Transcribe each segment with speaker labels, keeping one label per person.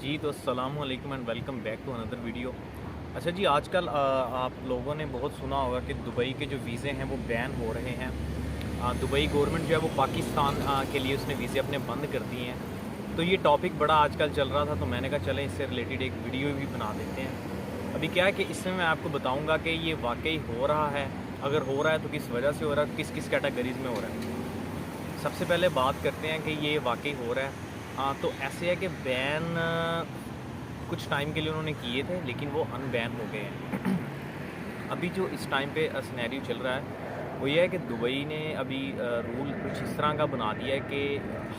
Speaker 1: जी तो अस्सलाम वालेकुम and welcome back to another video. अच्छा जी, आजकल आप लोगों ने बहुत सुना होगा कि दुबई के जो वीज़े हैं वो बैन हो रहे हैं। दुबई गवर्नमेंट जो है वो पाकिस्तान के लिए उसने वीज़े अपने बंद कर दिए हैं। तो ये टॉपिक बड़ा आजकल चल रहा था, तो मैंने कहा चलें इससे रिलेटेड एक वीडियो भी बना देते हैं। अभी क्या है कि इसमें मैं आपको बताऊँगा कि ये वाकई हो रहा है, अगर हो रहा है तो किस वजह से हो रहा है, किस किस कैटेगरीज़ में हो रहा है। सबसे पहले बात करते हैं कि ये वाकई हो रहा है। तो ऐसे है कि बैन कुछ टाइम के लिए उन्होंने किए थे, लेकिन वो अनबैन हो गए हैं। अभी जो इस टाइम पे सिनेरियो चल रहा है वो ये है कि दुबई ने अभी रूल कुछ इस तरह का बना दिया है कि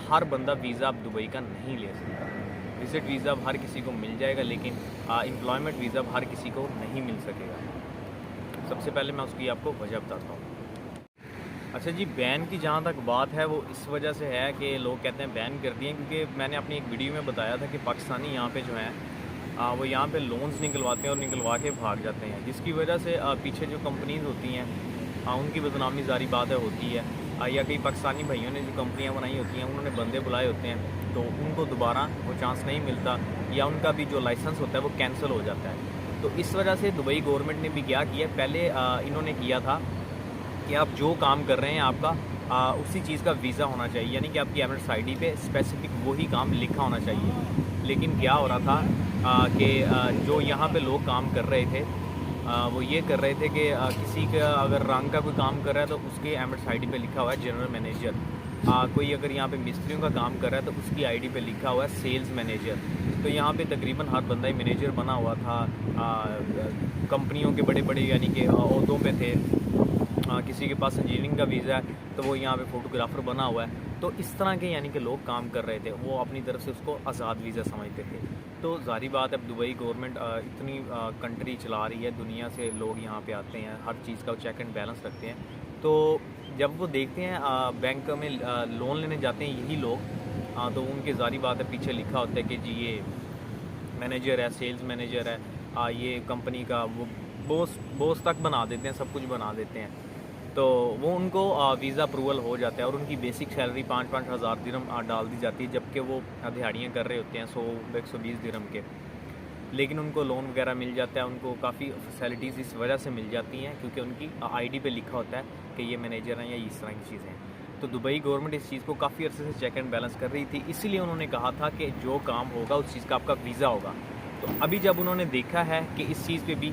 Speaker 1: हर बंदा वीज़ा अब दुबई का नहीं ले सकता। विज़िट वीज़ा अब हर किसी को मिल जाएगा, लेकिन एम्प्लॉयमेंट वीज़ा अब हर किसी को नहीं मिल सकेगा। सबसे पहले मैं उसकी आपको वजह बताता हूँ। अच्छा जी, बैन की जहाँ तक बात है वो इस वजह से है कि लोग कहते हैं बैन कर दिए, क्योंकि मैंने अपनी एक वीडियो में बताया था कि पाकिस्तानी यहाँ पे जो हैं वो यहाँ पे लोन्स निकलवाते हैं और निकलवा के भाग जाते हैं, जिसकी वजह से पीछे जो कंपनीज़ होती हैं उनकी बदनामी ज़ारी बात है होती है। या कई पाकिस्तानी भाइयों ने जो कंपनियाँ बनाई होती हैं उन्होंने बंदे बुलाए होते हैं, तो उनको दोबारा वो चांस नहीं मिलता, या उनका भी जो लाइसेंस होता है वो कैंसिल हो जाता है। तो इस वजह से दुबई गवर्नमेंट ने भी क्या किया, पहले इन्होंने किया था कि आप जो काम कर रहे हैं आपका उसी चीज़ का वीज़ा होना चाहिए, यानी कि आपकी एमरेट्स आईडी पे स्पेसिफिक वही काम लिखा होना चाहिए। लेकिन क्या हो रहा था कि जो यहाँ पे लोग काम कर रहे थे वो ये कर रहे थे कि किसी का अगर रंग का कोई काम कर रहा है तो उसके एमरेट्स आईडी पे लिखा हुआ है जनरल मैनेजर। कोई अगर यहाँ पे मिस्त्रियों का काम कर रहा है तो उसकी आईडी पे लिखा हुआ है सेल्स मैनेजर। तो यहाँ पे तकरीबन हर बंदा ही मैनेजर बना हुआ था, कंपनियों के बड़े बड़े यानी कि ओहदों पे थे। किसी के पास इंजीनियरिंग का वीज़ा है तो वो यहाँ पे फ़ोटोग्राफ़र बना हुआ है। तो इस तरह के यानी कि लोग काम कर रहे थे, वो अपनी तरफ से उसको आज़ाद वीज़ा समझते थे। तो ज़ाहिर बात है, अब दुबई गवर्नमेंट इतनी कंट्री चला रही है, दुनिया से लोग यहाँ पे आते हैं, हर चीज़ का चेक एंड बैलेंस रखते हैं। तो जब वो देखते हैं बैंक में लोन लेने जाते हैं यही लोग, तो उनके ज़ाहिर बात है पीछे लिखा होता है कि जी ये मैनेजर है, सेल्स मैनेजर है, ये कंपनी का वो बॉस तक बना देते हैं, सब कुछ बना देते हैं। तो वो उनको वीज़ा अप्रूवल हो जाता है और उनकी बेसिक सैलरी 5-5 हज़ार दिरहम डाल दी जाती है, जबकि वो दिहाड़ियाँ कर रहे होते हैं 100-120 दिरहम के। लेकिन उनको लोन वगैरह मिल जाता है, उनको काफ़ी फैसिलिटीज़ इस वजह से मिल जाती हैं क्योंकि उनकी आईडी पे लिखा होता है कि ये मैनेजर हैं या इस तरह की चीज़ें हैं। तो दुबई गवर्नमेंट इस चीज़ को काफ़ी अर्से से चेक एंड बैलेंस कर रही थी, इसीलिए उन्होंने कहा था कि जो काम होगा उस चीज़ का आपका वीज़ा होगा। तो अभी जब उन्होंने देखा है कि इस चीज़ पे भी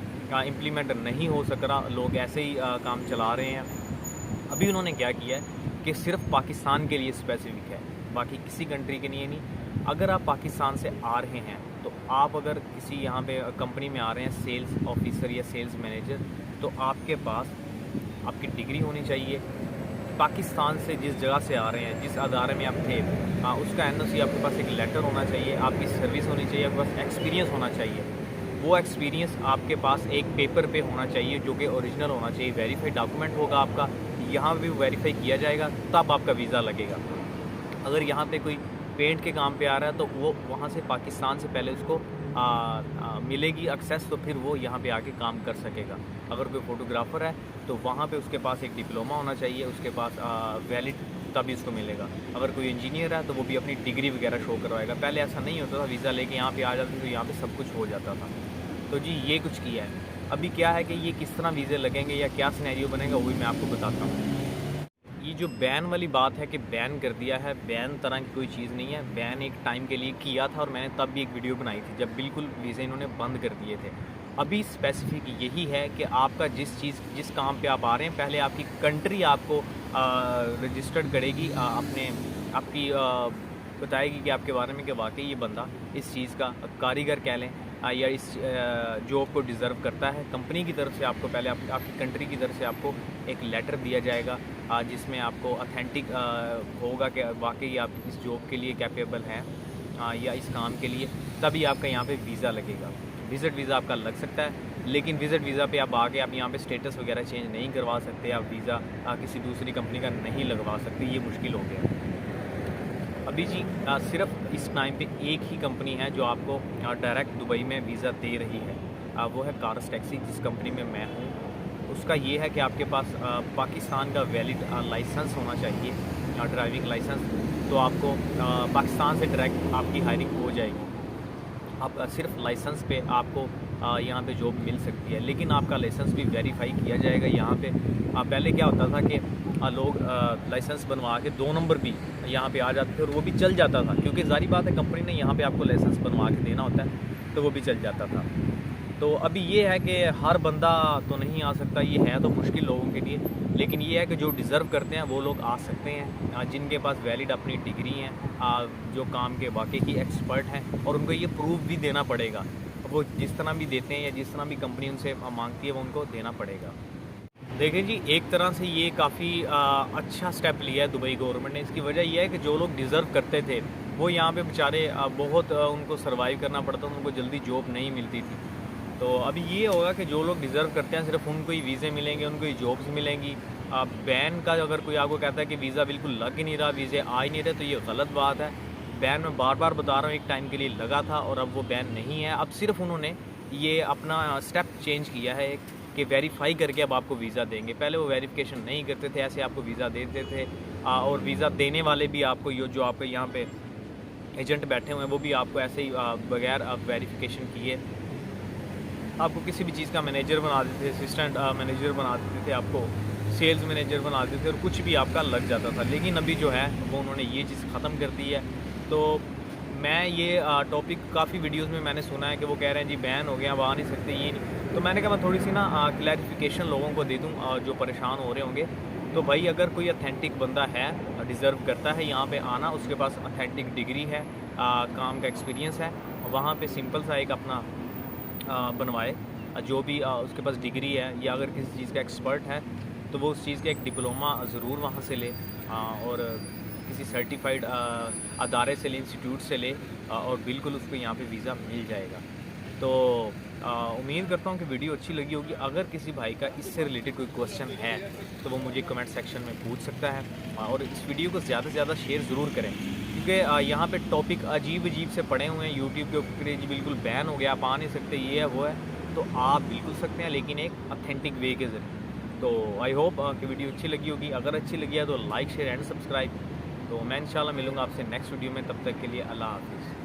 Speaker 1: इम्प्लीमेंट नहीं हो सक रहा, लोग ऐसे ही काम चला रहे हैं, अभी उन्होंने क्या किया है कि सिर्फ पाकिस्तान के लिए स्पेसिफिक है, बाकी किसी कंट्री के लिए नहीं। अगर आप पाकिस्तान से आ रहे हैं तो आप अगर किसी यहाँ पे कंपनी में आ रहे हैं सेल्स ऑफिसर या सेल्स मैनेजर, तो आपके पास आपकी डिग्री होनी चाहिए। पाकिस्तान से जिस जगह से आ रहे हैं, जिस अदारे में आप थे, उसका एनओसी आपके पास एक लेटर होना चाहिए, आपकी सर्विस होनी चाहिए, आपके पास एक्सपीरियंस होना चाहिए। वो एक्सपीरियंस आपके पास एक पेपर पे होना चाहिए जो कि ओरिजिनल होना चाहिए, वेरीफाइड डॉक्यूमेंट होगा आपका, यहाँ भी वेरीफाई किया जाएगा तब आपका वीज़ा लगेगा। अगर यहाँ पे कोई पेंट के काम पे आ रहा है तो वो वहाँ से पाकिस्तान से पहले उसको मिलेगी एक्सेस, तो फिर वो यहाँ पे आके काम कर सकेगा। अगर कोई फ़ोटोग्राफ़र है तो वहाँ पे उसके पास एक डिप्लोमा होना चाहिए, उसके पास वैलिड, तभी उसको मिलेगा। अगर कोई इंजीनियर है तो वो भी अपनी डिग्री वगैरह शो करवाएगा। पहले ऐसा नहीं होता था, वीज़ा लेके यहाँ पे आ जाते तो यहाँ पे सब कुछ हो जाता था। तो जी ये कुछ किया है। अभी क्या है कि ये किस तरह वीज़े लगेंगे या क्या सिनेरियो बनेगा वो भी मैं आपको बताता हूँ। ये जो बैन वाली बात है कि बैन कर दिया है, बैन तरह की कोई चीज़ नहीं है। बैन एक टाइम के लिए किया था और मैंने तब भी एक वीडियो बनाई थी जब बिल्कुल वीज़े इन्होंने बंद कर दिए थे। अभी स्पेसिफिक यही है कि आपका जिस काम पे आप आ रहे हैं, पहले आपकी कंट्री आपको रजिस्टर्ड करेगी, आपकी बताएगी कि आपके बारे में कि वाकई ये बंदा इस चीज़ का कारीगर कह लें या इस जॉब को डिज़र्व करता है। कंपनी की तरफ से आपको पहले आपकी कंट्री की तरफ से आपको एक लेटर दिया जाएगा जिसमें आपको ऑथेंटिक होगा कि वाकई आप इस जॉब के लिए कैपेबल हैं या इस काम के लिए, तभी आपका यहाँ पे वीज़ा लगेगा। विज़िट वीज़ा आपका लग सकता है, लेकिन विज़िट वीज़ा पे आप आके आप यहाँ पे स्टेटस वगैरह चेंज नहीं करवा सकते, आप वीज़ा किसी दूसरी कंपनी का नहीं लगवा सकते, ये मुश्किल हो गया। अभी जी सिर्फ इस टाइम पे एक ही कंपनी है जो आपको डायरेक्ट दुबई में वीज़ा दे रही है, वो है कार्स टैक्सी, जिस कंपनी में मैं हूँ। उसका ये है कि आपके पास पाकिस्तान का वैलिड लाइसेंस होना चाहिए, ड्राइविंग लाइसेंस, तो आपको पाकिस्तान से डायरेक्ट आपकी हायरिंग हो जाएगी। आप सिर्फ लाइसेंस पे आपको यहाँ पे जॉब मिल सकती है, लेकिन आपका लाइसेंस भी वेरीफाई किया जाएगा यहाँ पे। पहले क्या होता था कि लोग लाइसेंस बनवा के 2 नंबर भी यहाँ पे आ जाते थे और वो भी चल जाता था, क्योंकि ज़ाहिर बात है कंपनी ने यहाँ पे आपको लाइसेंस बनवा के देना होता है, तो वो भी चल जाता था। तो अभी ये है कि हर बंदा तो नहीं आ सकता, ये है तो मुश्किल लोगों के लिए, लेकिन ये है कि जो डिज़र्व करते हैं वो लोग आ सकते हैं, जिनके पास वैलिड अपनी डिग्री हैं, जो काम के वाकई की एक्सपर्ट हैं, और उनको ये प्रूफ भी देना पड़ेगा। वो जिस तरह भी देते हैं या जिस तरह भी कंपनी उनसे मांगती है वो उनको देना पड़ेगा। देखिए जी, एक तरह से ये काफ़ी अच्छा स्टेप लिया है दुबई गवर्नमेंट ने। इसकी वजह यह है कि जो लोग डिज़र्व करते थे वो यहाँ पे बेचारे बहुत उनको सर्वाइव करना पड़ता था, उनको जल्दी जॉब नहीं मिलती थी। तो अभी ये होगा कि जो लोग डिज़र्व करते हैं सिर्फ उनको ही वीज़े मिलेंगे, उनको ही जॉब्स मिलेंगी। बैन का अगर कोई आपको कहता है कि वीज़ा बिल्कुल लग ही नहीं रहा, वीज़े आ ही नहीं रहे, तो ये गलत बात है। बैन मैं बार बार बता रहा हूँ, एक टाइम के लिए लगा था और अब वो बैन नहीं है। अब सिर्फ उन्होंने ये अपना स्टेप चेंज किया है कि वेरीफाई करके अब आपको वीज़ा देंगे। पहले वो वेरिफिकेशन नहीं करते थे, ऐसे आपको वीज़ा देते थे। और वीज़ा देने वाले भी आपको जो आपके यहाँ पे एजेंट बैठे हुए हैं वो भी आपको ऐसे ही बगैर वेरिफिकेशन किए आपको किसी भी चीज़ का मैनेजर बना देते थे, असिस्टेंट मैनेजर बना देते थे, आपको सेल्स मैनेजर बना देते थे और कुछ भी आपका लग जाता था। लेकिन अभी जो है वो उन्होंने ये चीज़ ख़त्म कर दी है। तो मैं ये टॉपिक काफ़ी वीडियोस में मैंने सुना है कि वो कह रहे हैं जी बैन हो गया, अब आ नहीं सकते, ये नहीं। तो मैंने कहा मैं थोड़ी सी ना क्लैरिफिकेशन लोगों को दे दूँ जो परेशान हो रहे होंगे। तो भाई अगर कोई अथेंटिक बंदा है, डिज़र्व करता है यहाँ पे आना, उसके पास अथेंटिक डिग्री है, काम का एक्सपीरियंस है, वहाँ पे सिंपल सा एक अपना बनवाए, जो भी उसके पास डिग्री है, या अगर किसी चीज़ का एक्सपर्ट है तो वो उस चीज़ का एक डिप्लोमा ज़रूर वहाँ से ले, और किसी सर्टिफाइड अदारे से ले, इंस्टीट्यूट से ले, और बिल्कुल उसको यहाँ पे वीज़ा मिल जाएगा। तो उम्मीद करता हूँ कि वीडियो अच्छी लगी होगी। अगर किसी भाई का इससे रिलेटेड कोई क्वेश्चन है तो वो मुझे कमेंट सेक्शन में पूछ सकता है, और इस वीडियो को ज़्यादा से ज़्यादा शेयर ज़रूर करें, क्योंकि यहाँ पे टॉपिक अजीब अजीब से पड़े हुए हैं यूट्यूब के ऊपर। जी बिल्कुल बैन हो गया, आप आ नहीं सकते, ये है वो है, तो आप बिल्कुल सकते हैं, लेकिन एक अथेंटिक वे के ज़रिए। तो आई होप कि वीडियो अच्छी लगी होगी। अगर अच्छी लगी है तो लाइक शेयर एंड सब्सक्राइब। तो मैं इंशाल्लाह मिलूँगा आपसे नेक्स्ट वीडियो में, तब तक के लिए अल्लाह हाफिज़।